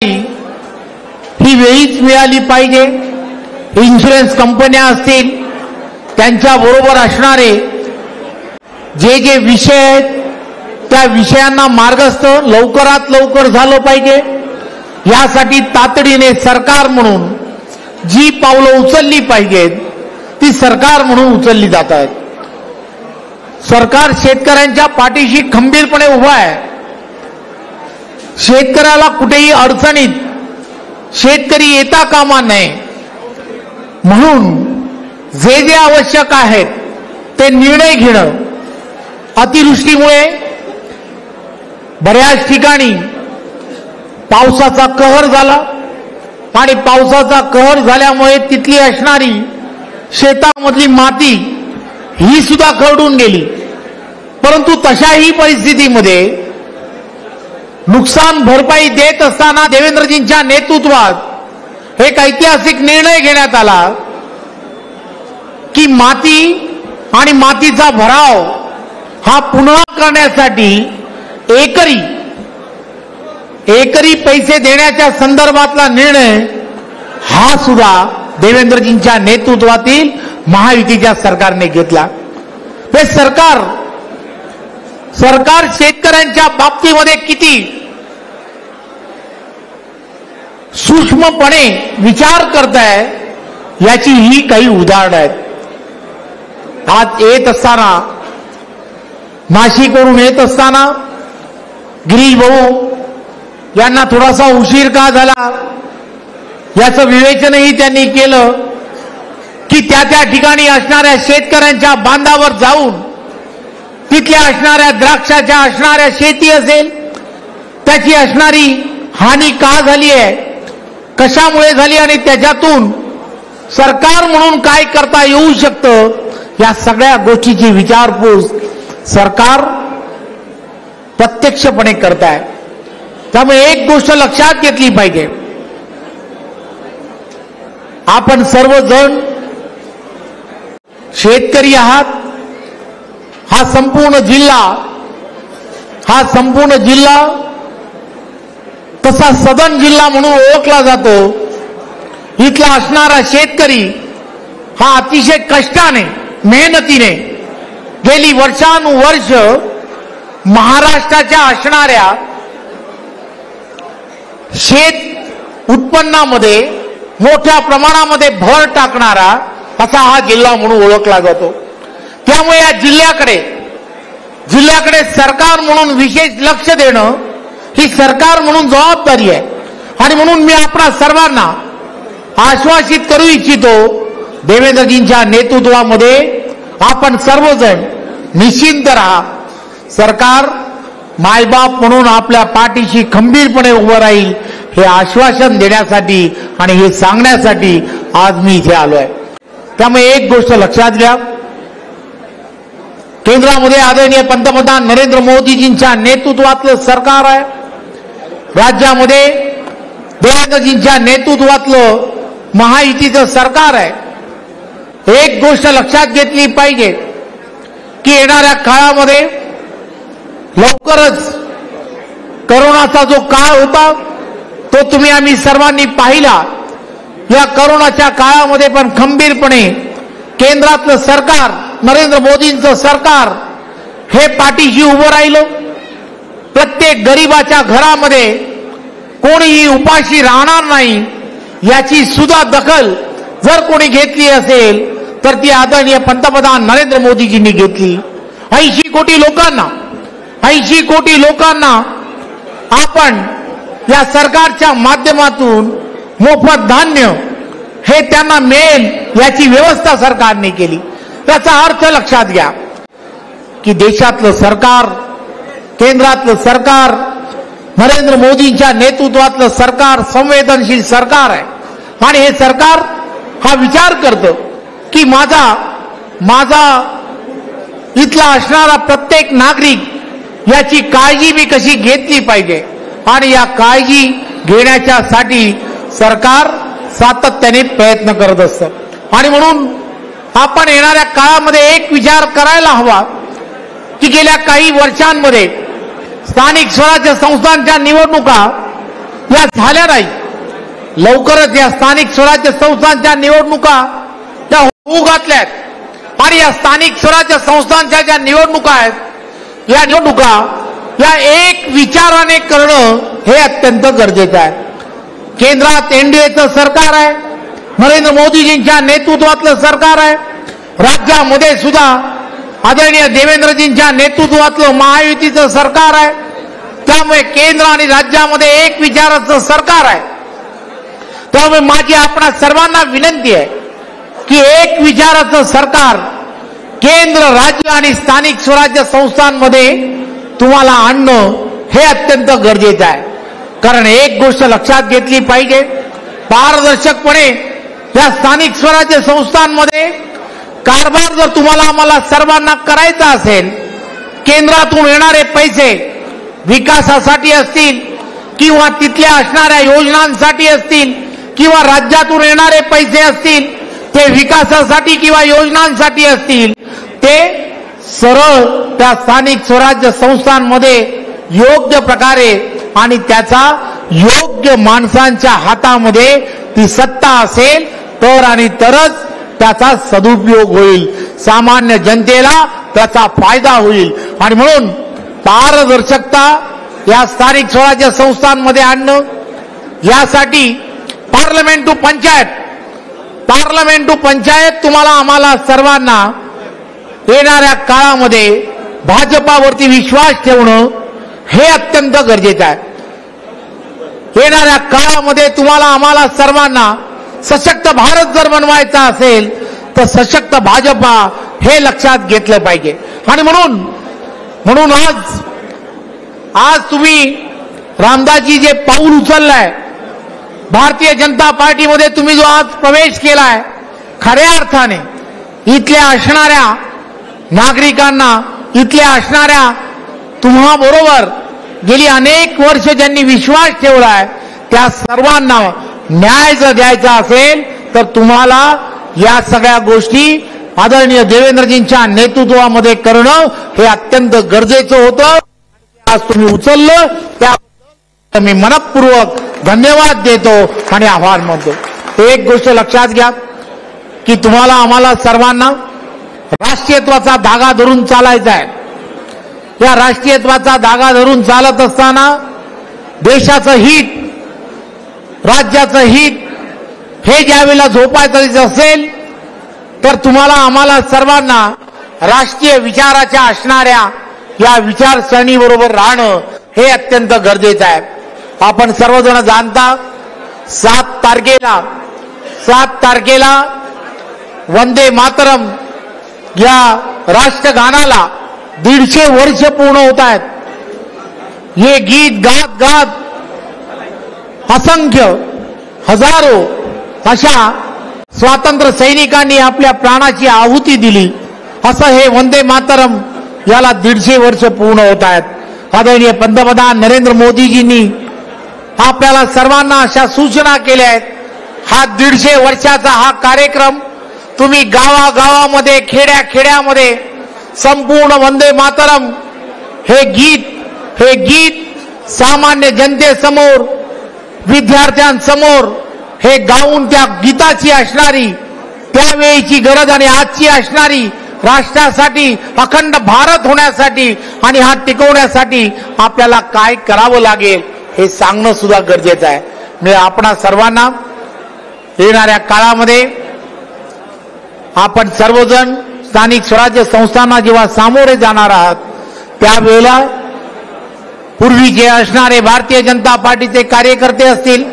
ही वेळीच मिळाली पाहिजे। इन्शुरन्स कंपन्या असतील त्यांच्या बरोबर असणारे जे जे विषय आहेत त्या विषयांना मार्गस्थ लवकरात लवकर झालं पाहिजे। यासाठी तातडीने सरकार म्हणून जी पावलं उचलली पाहिजेत ती सरकार म्हणून उचलली जात आहेत। सरकार शेतकऱ्यांच्या पाठीशी खंबीरपणे उभा आहे। शेतकऱ्याला कुठेही अडचणीत शेतकरी येता कामा नये म्हणून जे जे आवश्यक आहेत ते निर्णय घेणं। अतिवृष्टीमुळे बऱ्याच ठिकाणी पावसाचा कहर झाला आणि पावसाचा कहर झाल्यामुळे तिथली असणारी शेतामधली माती ही सुद्धा खरडून गेली। परंतु तशाही परिस्थितीमध्ये नुकसान भरपाई देत असताना देवेंद्रजींच्या नेतृत्वात एक ऐतिहासिक निर्णय घेण्यात आला की माती आणि मातीचा भराव हा पुन्हा करण्यासाठी एकरी पैसे देण्याच्या संदर्भातला निर्णय हा सुद्धा देवेंद्रजींच्या नेतृत्वातील महायुतीच्या सरकारने घेतला। हे सरकार शेतकऱ्यांच्या बाबतीमध्ये किती सूक्ष्मपणे विचार करत आहे याची ही काही उदाहरणं आहेत। आज येत असताना नाशिकवरून येत असताना गिरीश भाऊ यांना थोडासा उशीर का झाला याचं विवेचनही त्यांनी केलं की त्या ठिकाणी असणाऱ्या शेतकऱ्यांच्या बांधावर जाऊन तिथल्या असणाऱ्या द्राक्षाच्या असणाऱ्या शेती असेल त्याची असणारी हानी का झाली आहे, कशामुळे झाली आणि त्याच्यातून सरकार म्हणून काय करता येऊ शकतं या सगळ्या गोष्टीची विचारपूस सरकार प्रत्यक्षपणे करत आहे। त्यामुळे एक गोष्ट लक्षात घेतली पाहिजे, आपण सर्वजण शेतकरी आहात। हा संपूर्ण जिल्हा तसा सदन जिल्हा म्हणून ओळखला जातो। इथला असणारा शेतकरी हा अतिशय कष्टाने मेहनतीने गेली वर्षानुवर्ष महाराष्ट्राच्या असणाऱ्या शेत उत्पन्नामध्ये मोठ्या प्रमाणामध्ये भर टाकणारा असा हा जिल्हा म्हणून ओळखला जातो। त्यामुळे या जिल्ह्याकडे सरकार म्हणून विशेष लक्ष देणं ही सरकार म्हणून जबाबदारी आहे। आणि म्हणून मी आपणा सर्वांना आश्वासित करू इच्छितो, देवेंद्रजींच्या नेतृत्वामध्ये आपण सर्वजण निश्चिंत राहा। सरकार मायबाप म्हणून आपल्या पाठीशी खंबीरपणे उभं राहील हे आश्वासन देण्यासाठी आणि हे सांगण्यासाठी आज मी इथे आलो आहे। त्यामुळे एक गोष्ट लक्षात घ्या, केंद्रामध्ये आदरणीय पंतप्रधान नरेंद्र मोदीजींच्या नेतृत्वातलं सरकार आहे। राज्यामध्ये देवेंद्रजींच्या नेतृत्वातलं महायुतीचं सरकार आहे। एक गोष्ट लक्षात घेतली पाहिजे की येणाऱ्या काळामध्ये लवकरच करोनाचा जो काळ होता तो तुम्ही आम्ही सर्वांनी पाहिला। या करोनाच्या काळामध्ये पण खंबीरपणे केंद्रातलं सरकार नरेंद्र मोदींचं सरकार हे पाठीशी उभं राहिलं। प्रत्येक गरीबाच्या घरामध्ये कोणीही उपाशी राहणार नाही याची सुद्धा दखल जर कोणी घेतली असेल तर ती आदरणीय पंतप्रधान नरेंद्र मोदीजींनी घेतली। 80 कोटी लोकांना आपण या सरकारच्या माध्यमातून मोफत धान्य हे त्यांना मिळेल याची व्यवस्था सरकारने केली। त्याचा अर्थ लक्षात घ्या की देशातलं सरकार, केंद्रातलं सरकार, नरेंद्र मोदींच्या नेतृत्वातलं सरकार संवेदनशील सरकार आहे। आणि हे सरकार हा विचार करतं की माझा इथला असणारा प्रत्येक नागरिक याची काळजी मी कशी घेतली पाहिजे आणि या काळजी घेण्याच्यासाठी सरकार सातत्याने प्रयत्न करत असतं। आणि म्हणून आपण येणाऱ्या काळामध्ये एक विचार करायला हवा की गेल्या काही वर्षांमध्ये स्थानिक स्वराज्य संस्थांच्या निवडणुका या झाल्या नाही. लवकरच या स्थानिक स्वराज्य संस्थांच्या निवडणुका त्या होऊ घातल्यात आणि या स्थानिक स्वराज्य संस्थांच्या ज्या निवडणुका आहेत या निवडणुका या एक विचाराने करणं हे अत्यंत गरजेचं आहे. केंद्रात एनडीएचं सरकार आहे, नरेंद्र मोदीजींच्या नेतृत्वातलं सरकार आहे. राज्यामध्ये सुद्धा आदरणीय देवेंद्रजींच्या नेतृत्वातलं महायुतीचं सरकार आहे. त्यामुळे केंद्र आणि राज्यामध्ये एक विचाराचं सरकार आहे. त्यामुळे माझी आपणा सर्वांना विनंती आहे की एक विचाराचं सरकार केंद्र, राज्य आणि स्थानिक स्वराज्य संस्थांमध्ये तुम्हाला आणणं हे अत्यंत गरजेचं आहे. कारण एक गोष्ट लक्षात घेतली पाहिजे, पारदर्शकपणे या स्थानिक स्वराज्य संस्थांमध्ये कारभार जर तुम्हाला आम्हाला सर्वांना करायचा असेल, केंद्रातून येणारे पैसे विकासासाठी असतील किंवा तिथल्या असणाऱ्या योजनांसाठी असतील किंवा राज्यातून येणारे पैसे असतील ते विकासासाठी किंवा योजनांसाठी असतील, ते सरळ त्या स्थानिक स्वराज्य संस्थांमध्ये योग्य प्रकारे आणि त्याचा योग्य माणसांच्या हातामध्ये ती सत्ता असेल तर आणि तरच त्याचा सदुपयोग होईल, सामान्य जनतेला त्याचा फायदा होईल. आणि म्हणून पारदर्शकता या स्थानिक स्वराज्य संस्थांमध्ये आणणं, यासाठी पार्लमेंट टू पंचायत तुम्हाला आम्हाला सर्वांना येणाऱ्या काळामध्ये भाजपावरती विश्वास ठेवणं हे अत्यंत गरजेचं आहे. येणाऱ्या काळामध्ये तुम्हाला आम्हाला सर्वांना सशक्त भारत जर बनवायचा असेल तर सशक्त भाजपा हे लक्षात घेतलं पाहिजे. आणि म्हणून आज तुम्ही रामदासजी जे पाऊल उचललंय, भारतीय जनता पार्टीमध्ये तुम्ही जो आज प्रवेश केलाय, खऱ्या अर्थाने इथल्या असणाऱ्या नागरिकांना, इथल्या असणाऱ्या तुम्हा बरोबर गेली अनेक वर्ष ज्यांनी विश्वास ठेवलाय त्या सर्वांना न्याय जर द्यायचा असेल तर तुम्हाला या सगळ्या गोष्टी आदरणीय देवेंद्रजींच्या नेतृत्वामध्ये करणं हे अत्यंत गरजेचं होतं. आज तुम्ही उचललं त्याबद्दल मी मनपूर्वक धन्यवाद देतो आणि आभार मानतो. एक गोष्ट लक्षात घ्या की तुम्हाला आम्हाला सर्वांना राष्ट्रीयत्वाचा धागा धरून चालायचा आहे. या राष्ट्रीयत्वाचा धागा धरून चालत असताना देशाचं हित, राज्याचं हित हे ज्यावेळेला झोपायचं असेल तर तुम्हाला आम्हाला सर्वांना राष्ट्रीय विचाराच्या असणाऱ्या या विचारसरणीबरोबर राहणं हे अत्यंत गरजेचं आहे. आपण सर्वजण जाणता 7 तारखेला वंदे मातरम या राष्ट्रगानाला 150 वर्ष पूर्ण होत आहेत. हे गीत गात गात असंख्य हजारो अशा स्वातंत्र्य सैनिकांनी आपल्या प्राणाची आहुती दिली. असं हे वंदे मातरम याला 150 वर्ष पूर्ण होत आहेत. आदरणीय पंतप्रधान नरेंद्र मोदीजींनी आपल्याला सर्वांना अशा सूचना केल्या आहेत. हा 150 वर्षाचा हा कार्यक्रम तुम्ही गावागावामध्ये, खेड्याखेड्यामध्ये संपूर्ण वंदे मातरम हे गीत सामान्य जनतेसमोर, विद्यार्थ्यांसमोर हे गाऊन त्या गीताची असणारी त्यावेळीची गरज आणि आजची असणारी राष्ट्रासाठी, अखंड भारत होण्यासाठी आणि हा टिकवण्यासाठी आपल्याला काय करावं लागेल हे सांगणं सुद्धा गरजेचं आहे. मी आपणा सर्वांना येणाऱ्या काळामध्ये आपण सर्वजण स्थानिक स्वराज्य संस्थांना जेव्हा सामोरे जाणार आहात त्यावेळेला पूर्वीचे असणारे भारतीय जनता पार्टीचे कार्यकर्ते असतील,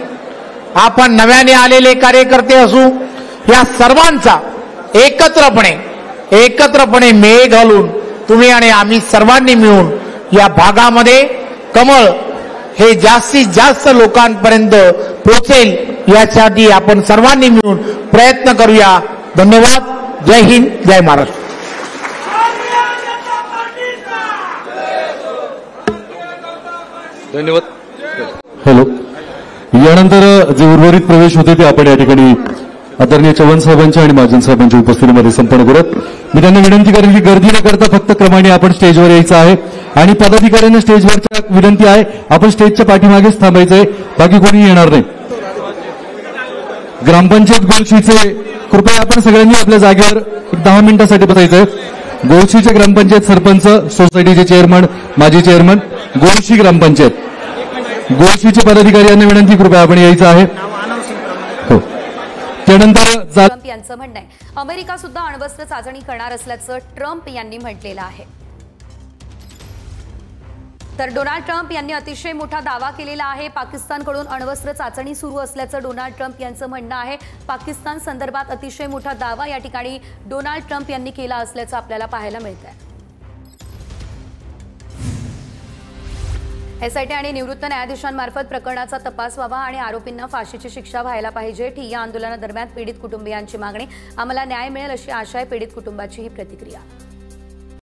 आपण नव्याने आलेले कार्यकर्ते असू, या सर्वांचा एकत्रपणे मेळ घालून तुम्ही आणि आम्ही सर्वांनी मिळून या भागामध्ये कमळ हे जास्तीत जास्त लोकांपर्यंत पोहोचेल यासाठी आपण सर्वांनी मिळून प्रयत्न करूया. धन्यवाद. जय हिंद, जय महाराष्ट्र. धन्यवाद. हॅलो. यानंतर जे उर्वरित प्रवेश होते ते आपण या ठिकाणी आदरणीय चव्हाण साहेबांच्या आणि महाजन साहेबांच्या उपस्थितीमध्ये संपन्न करत मी त्यांना विनंती करेन की गर्दी न करता फक्त क्रमाने आपण स्टेजवर यायचं आहे. आणि पदाधिकाऱ्यांना स्टेजवरच्या विनंती आहे, आपण स्टेजच्या पाठीमागेच थांबायचंय, बाकी कोणी येणार नाही. ग्रामपंचायत गोळशीचे कृपया आपण सगळ्यांनी आपल्या जागेवर 10 मिनिटांसाठी बसायचंय. गोळशीचे ग्रामपंचायत सरपंच, सोसायटीचे चेअरमन, माजी चेअरमन, गोळशी ग्रामपंचायत, गोळशीचे पदाधिकारी यांना विनंती, कृपया आपण यायचं आहे. हो. त्यानंतर ट्रम्प यांचं म्हणणं आहे, अमेरिका सुद्धा अण्वस्त्र चाचणी करणार असल्याचं ट्रम्प यांनी म्हटलेलं आहे. तर डोनाल्ड ट्रम्प यांनी अतिशय मोठा दावा केलेला आहे. पाकिस्तानकडून अण्वस्त्र चाचणी सुरू असल्याचं डोनाल्ड ट्रम्प यांचं म्हणणं आहे. पाकिस्तान संदर्भात अतिशय मोठा दावा या ठिकाणी डोनाल्ड ट्रम्प यांनी केला असल्याचं आपल्याला पाहायला मिळतंय. एसआयटी आणि निवृत्त न्यायाधीशांमार्फत प्रकरणाचा तपास व्हावा आणि आरोपींना फाशीची शिक्षा व्हायला पाहिजे. ठिय्या आंदोलनादरम्यान पीडित कुटुंबियांची मागणी, आम्हाला न्याय मिळेल अशी आशा आहे पीडित कुटुंबाची ही प्रतिक्रिया.